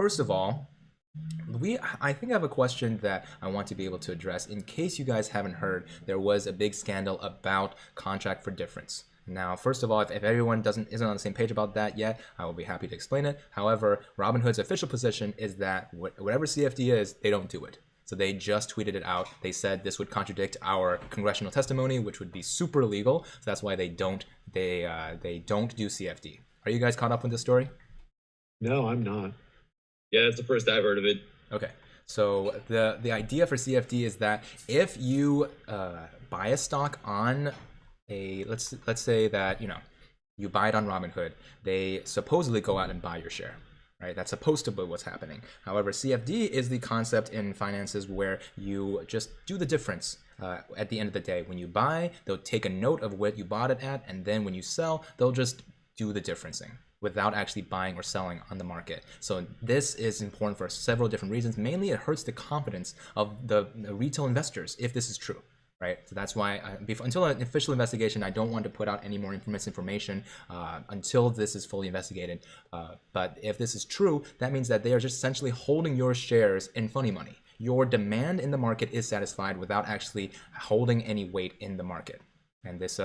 first of all, I think I have a question that I want to be able to address. In case you guys haven't heard, there was a big scandal about contract for difference. Now, first of all, if everyone isn't on the same page about that yet, I will be happy to explain it. However, Robinhood's official position is that whatever CFD is, they don't do it. So they just tweeted it out. They said this would contradict our congressional testimony, which would be super illegal. So that's why they don't do CFD. Are you guys caught up with this story? No, I'm not. Yeah, that's the first I've heard of it. Okay, so the idea for CFD is that if you buy a stock on let's say that you buy it on Robinhood, they supposedly go out and buy your share, right? That's supposed to be what's happening. However, CFD is the concept in finances where you just do the difference. At the end of the day, when you buy, they'll take a note of what you bought it at, and then when you sell, they'll just do the differencing without actually buying or selling on the market. So this is important for several different reasons. Mainly, it hurts the confidence of the retail investors if this is true. Right, so that's why until an official investigation, I don't want to put out any more misinformation until this is fully investigated. But if this is true, that means that they are just essentially holding your shares in funny money. Your demand in the market is satisfied without actually holding any weight in the market. And this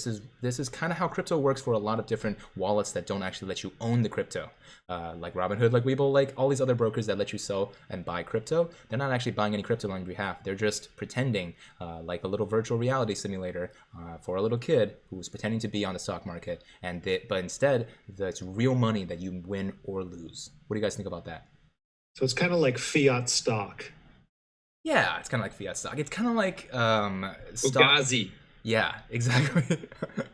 is kind of how crypto works for a lot of different wallets that don't actually let you own the crypto, like Robinhood, like Webull, like all these other brokers that let you sell and buy crypto. They're not actually buying any crypto on your behalf. They're just pretending like a little virtual reality simulator for a little kid who's pretending to be on the stock market, but instead it's real money that you win or lose. What do you guys think about that? So it's kind of like fiat stock. Yeah, it's kind of like fiat stock. It's kind of like stock. Fugazi. Yeah, exactly.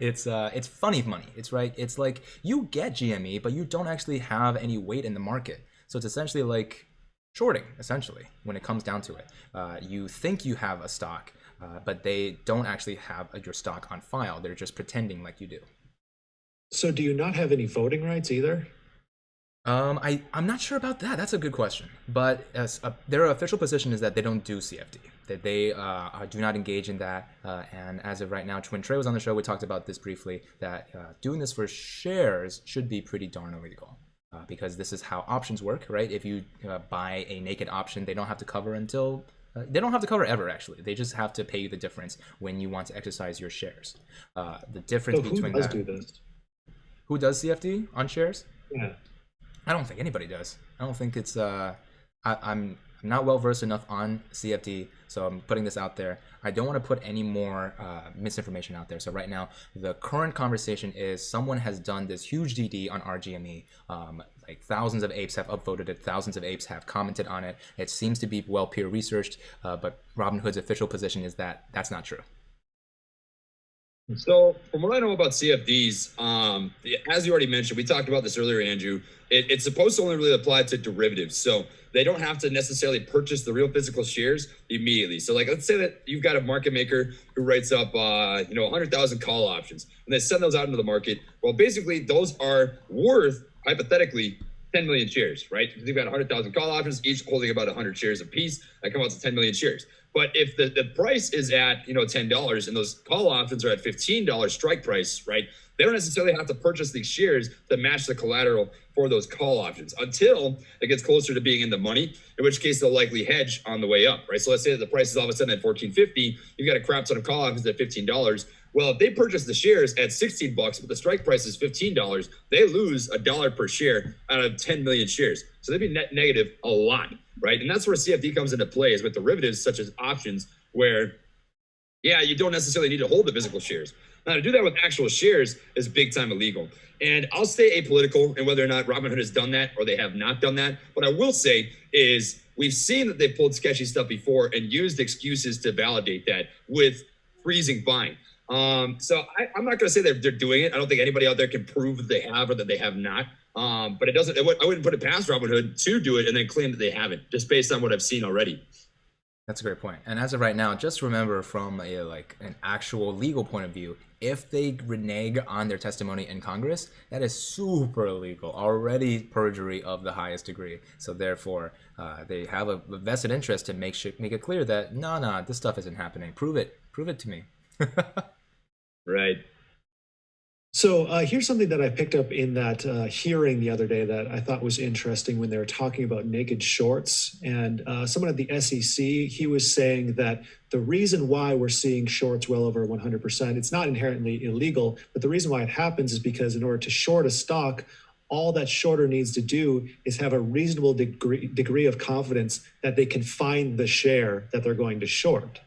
It's funny money. It's right. It's like you get GME, but you don't actually have any weight in the market. So it's essentially like shorting, essentially, when it comes down to it. You think you have a stock, but they don't actually have your stock on file. They're just pretending like you do. So do you not have any voting rights either? I'm not sure about that. That's a good question. But their official position is that they don't do CFD, that they do not engage in that. And as of right now, when Trey was on the show, we talked about this briefly, that doing this for shares should be pretty darn illegal. Because this is how options work, right? If you buy a naked option, they don't have to cover they don't have to cover ever, actually. They just have to pay you the difference when you want to exercise your shares. The difference between who does do this? Who does CFD on shares? Yeah. I don't think anybody does. I don't think it's I'm not well versed enough on CFD, so I'm putting this out there. I don't want to put any more misinformation out there. So right now, the current conversation is someone has done this huge DD on RGME. Like thousands of apes have upvoted it. Thousands of apes have commented on it. It seems to be well peer researched, but Robinhood's official position is that that's not true. So from what I know about CFDs, as you already mentioned, we talked about this earlier, Andrew, it's supposed to only really apply to derivatives. So they don't have to necessarily purchase the real physical shares immediately. So like, let's say that you've got a market maker who writes up, 100,000 call options, and they send those out into the market. Well, basically those are worth, hypothetically, 10 million shares, right? You've got 100,000 call options, each holding about 100 shares a piece. That comes out to 10 million shares. But if the price is at $10 and those call options are at $15 strike price, right? They don't necessarily have to purchase these shares to match the collateral for those call options until it gets closer to being in the money, in which case they'll likely hedge on the way up, right? So let's say that the price is all of a sudden at $14.50, you've got a crap ton of call options at $15. Well, if they purchase the shares at $16, but the strike price is $15, they lose $1 per share out of 10 million shares. So they'd be net negative a lot, right? And that's where CFD comes into play, is with derivatives such as options, where, yeah, you don't necessarily need to hold the physical shares. Now, to do that with actual shares is big time illegal. And I'll stay apolitical in whether or not Robinhood has done that or they have not done that. What I will say is we've seen that they've pulled sketchy stuff before and used excuses to validate that with freezing buying. So I'm not going to say that they're doing it. I don't think anybody out there can prove that they have or that they have not. But I wouldn't put it past Robinhood to do it and then claim that they haven't, just based on what I've seen already. That's a great point. And as of right now, just remember from an actual legal point of view, if they renege on their testimony in Congress, that is super illegal, already perjury of the highest degree. So therefore, they have a vested interest to make it clear that no, this stuff isn't happening. Prove it to me. Right. So here's something that I picked up in that hearing the other day that I thought was interesting when they were talking about naked shorts. And someone at the SEC, he was saying that the reason why we're seeing shorts well over 100%, it's not inherently illegal, but the reason why it happens is because in order to short a stock, all that shorter needs to do is have a reasonable degree of confidence that they can find the share that they're going to short.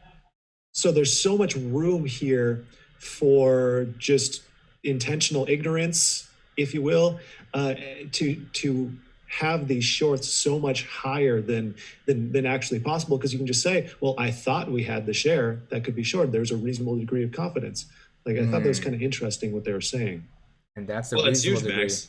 So there's so much room here for just intentional ignorance, if you will, to have these shorts so much higher than actually possible, because you can just say, well, I thought we had the share that could be short. There's a reasonable degree of confidence. Like, I thought that was kind of interesting what they were saying. And that's the Well, that's reasonable huge, degree. Max.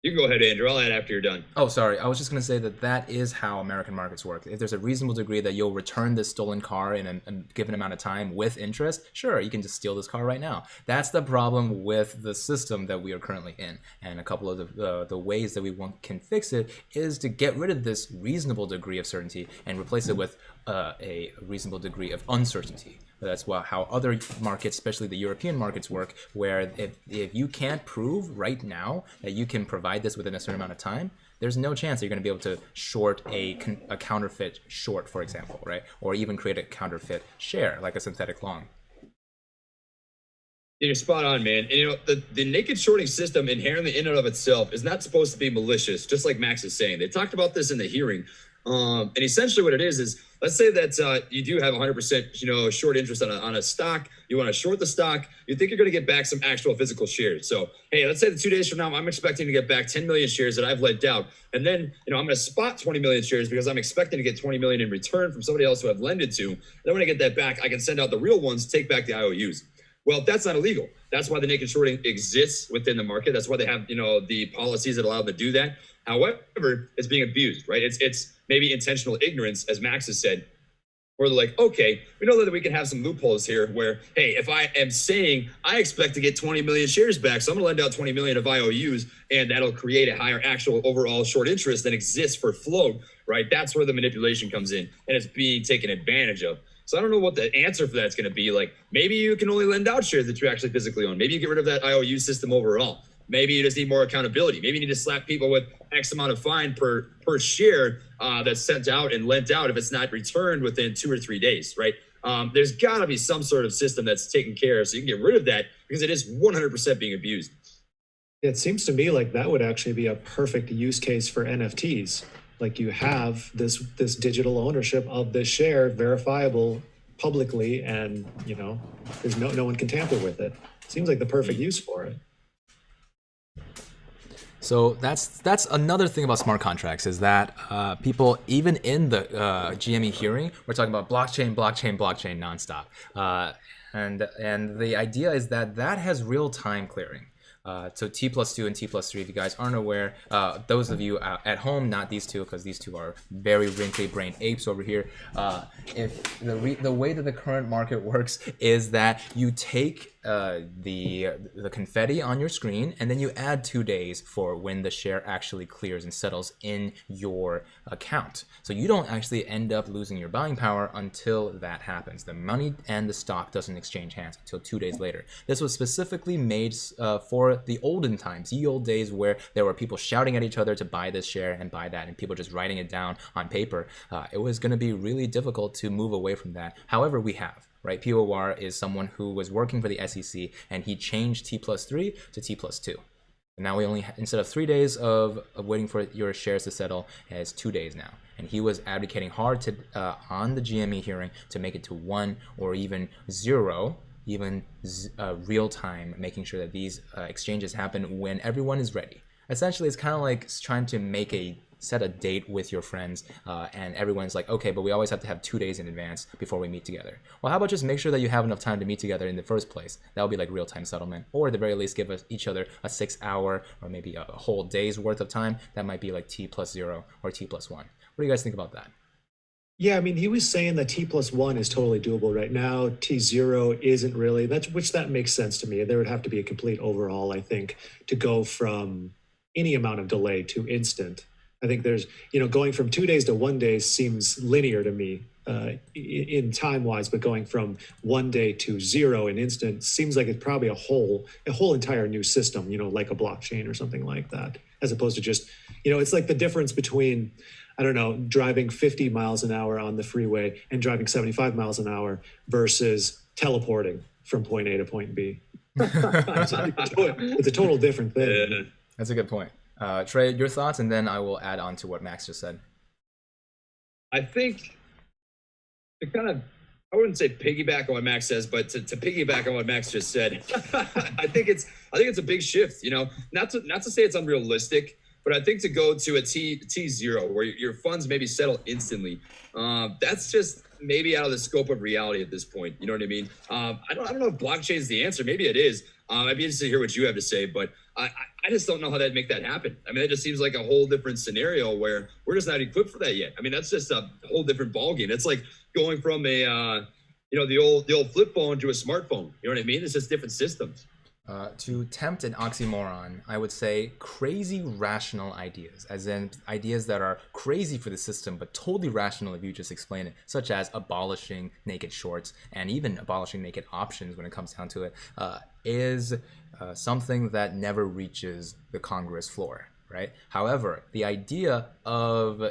You can go ahead, Andrew. I'll add after you're done. Oh, sorry. I was just going to say that that is how American markets work. If there's a reasonable degree that you'll return this stolen car in a given amount of time with interest, sure, you can just steal this car right now. That's the problem with the system that we are currently in. And a couple of the ways that we can fix it is to get rid of this reasonable degree of certainty and replace it with a reasonable degree of uncertainty. That's how other markets, especially the European markets, work, where if you can't prove right now that you can provide this within a certain amount of time, there's no chance that you're going to be able to short a counterfeit short, for example, right? Or even create a counterfeit share, like a synthetic long. You're spot on, man. And the naked shorting system inherently in and of itself is not supposed to be malicious, just like Max is saying. They talked about this in the hearing. And essentially what it is let's say that you do have 100% short interest on a stock. You want to short the stock. You think you're going to get back some actual physical shares. So, hey, let's say that 2 days from now, I'm expecting to get back 10 million shares that I've lent out. And then, I'm going to spot 20 million shares because I'm expecting to get 20 million in return from somebody else who I've lended to. And then when I get that back, I can send out the real ones, take back the IOUs. Well, that's not illegal. That's why the naked shorting exists within the market. That's why they have, the policies that allow them to do that. However, it's being abused, right? It's maybe intentional ignorance, as Max has said, where they're like, okay, we know that we can have some loopholes here where, hey, if I am saying I expect to get 20 million shares back, so I'm gonna lend out 20 million of IOUs, and that'll create a higher actual overall short interest than exists for float, right? That's where the manipulation comes in, and it's being taken advantage of. So I don't know what the answer for that's going to be. Like, maybe you can only lend out shares that you actually physically own. Maybe you get rid of that IOU system overall. Maybe you just need more accountability. Maybe you need to slap people with X amount of fine per share that's sent out and lent out if it's not returned within 2 or 3 days, right? There's got to be some sort of system that's taken care of so you can get rid of that, because it is 100% being abused. It seems to me like that would actually be a perfect use case for NFTs. Like, you have this digital ownership of this share, verifiable publicly, and there's no one can tamper with it. Seems like the perfect use for it. So that's another thing about smart contracts, is that people, even in the GME hearing, we're talking about blockchain nonstop, and the idea is that has real-time clearing. So T+2 and T+3, if you guys aren't aware, those of you at home, not these two, because these two are very wrinkly brain apes over here. If the way that the current market works is that you take the confetti on your screen, and then you add 2 days for when the share actually clears and settles in your account. So you don't actually end up losing your buying power until that happens. The money and the stock doesn't exchange hands until 2 days later. This was specifically made for the olden times, ye old days, where there were people shouting at each other to buy this share and buy that, and people just writing it down on paper. It was going to be really difficult to move away from that. However, we have. Right, POR is someone who was working for the SEC, and he changed T+3 to T+2. And now we only, instead of 3 days of waiting for your shares to settle, it's 2 days now. And he was advocating hard to on the GME hearing to make it to 1 or even 0, even real time, making sure that these exchanges happen when everyone is ready. Essentially, it's kind of like trying to set a date with your friends, and everyone's like, okay, but we always have to have 2 days in advance before we meet together. Well, how about just make sure that you have enough time to meet together in the first place? That would be like real-time settlement, or at the very least, give each other a 6-hour or maybe a whole day's worth of time. That might be like T+0 or T+1. What do you guys think about that? Yeah, I mean, he was saying that T+1 is totally doable right now. T0 isn't really. Which makes sense to me. There would have to be a complete overhaul, I think, to go from any amount of delay to instant. I think there's, going from 2 days to 1 day seems linear to me. in time wise, but going from 1 day to 0 in instant seems like it's probably a whole entire new system, like a blockchain or something like that, as opposed to just, it's like the difference between, I don't know, driving 50 miles an hour on the freeway and driving 75 miles an hour versus teleporting from point A to point B. It's a total different thing. That's a good point. Trey, your thoughts, and then I will add on to what Max just said. I think to kind of, I wouldn't say piggyback on what Max says, but to piggyback on what Max just said, I think it's a big shift. Not to say it's unrealistic, but I think to go to a T0 where your funds maybe settle instantly, that's just maybe out of the scope of reality at this point. You know what I mean? I don't know if blockchain is the answer. Maybe it is. I'd be interested to hear what you have to say, but I just don't know how that'd make that happen. I mean, it just seems like a whole different scenario where we're just not equipped for that yet. I mean, that's just a whole different ballgame. It's like going from the old flip phone to a smartphone. You know what I mean? It's just different systems. To tempt an oxymoron, I would say crazy rational ideas, as in ideas that are crazy for the system, but totally rational if you just explain it, such as abolishing naked shorts and even abolishing naked options when it comes down to it, is something that never reaches the Congress floor. Right. However, the idea of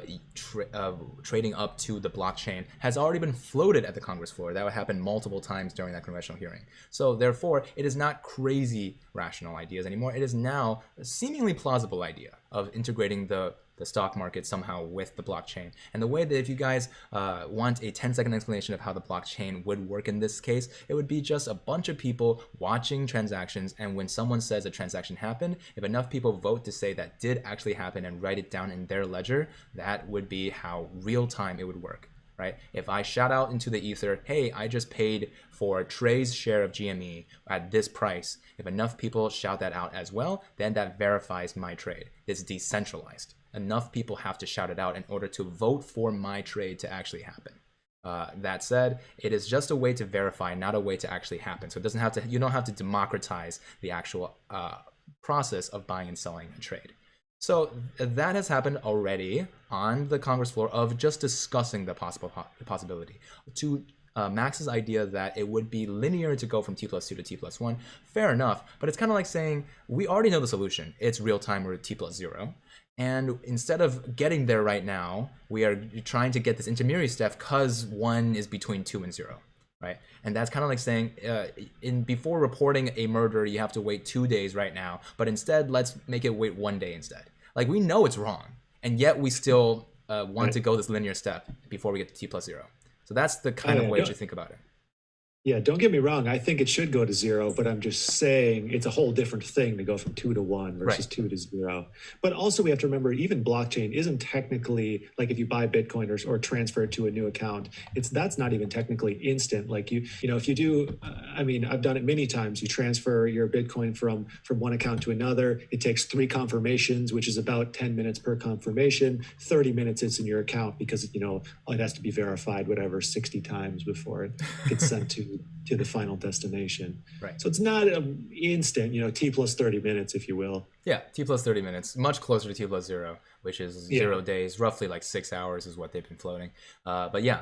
trading up to the blockchain has already been floated at the Congress floor. That would happen multiple times during that congressional hearing. So therefore, it is not crazy rational ideas anymore. It is now a seemingly plausible idea of integrating the stock market somehow with the blockchain. And the way that if you guys want a 10-second explanation of how the blockchain would work in this case, it would be just a bunch of people watching transactions, and when someone says a transaction happened, if enough people vote to say that did actually happen and write it down in their ledger, that would be how real time it would work. Right? If I shout out into the ether, hey, I just paid for Trey's share of GME at this price, if enough people shout that out as well, then that verifies my trade. It's decentralized. Enough people have to shout it out in order to vote for my trade to actually happen. That said, it is just a way to verify, not a way to actually happen. So it doesn't have to, you don't have to democratize the actual process of buying and selling a trade. So that has happened already on the Congress floor of just discussing the possibility. To Max's idea that it would be linear to go from T+2 to T+1, fair enough, but it's kind of like saying we already know the solution. It's real time or T+0. And instead of getting there right now, we are trying to get this intermediary step because 1 is between 2 and 0. Right? And that's kind of like saying before reporting a murder, you have to wait 2 days right now, but instead let's make it wait 1 day instead. Like, we know it's wrong, and yet we still want to go this linear step before we get to T+0. So that's the kind of way to think about it. Yeah, don't get me wrong. I think it should go to 0, but I'm just saying it's a whole different thing to go from 2 to 1 versus 2 to 0. But also we have to remember, even blockchain isn't technically, like if you buy Bitcoin or transfer it to a new account, that's not even technically instant. Like if you do, I mean, I've done it many times. You transfer your Bitcoin from one account to another. It takes 3 confirmations, which is about 10 minutes per confirmation. 30 minutes it's in your account because, it has to be verified, 60 times before it gets sent to the final destination. Right. So it's not an instant, T plus 30 minutes, if you will. Yeah, T plus 30 minutes, much closer to T plus 0, which is 0 days, roughly like 6 hours is what they've been floating. But yeah.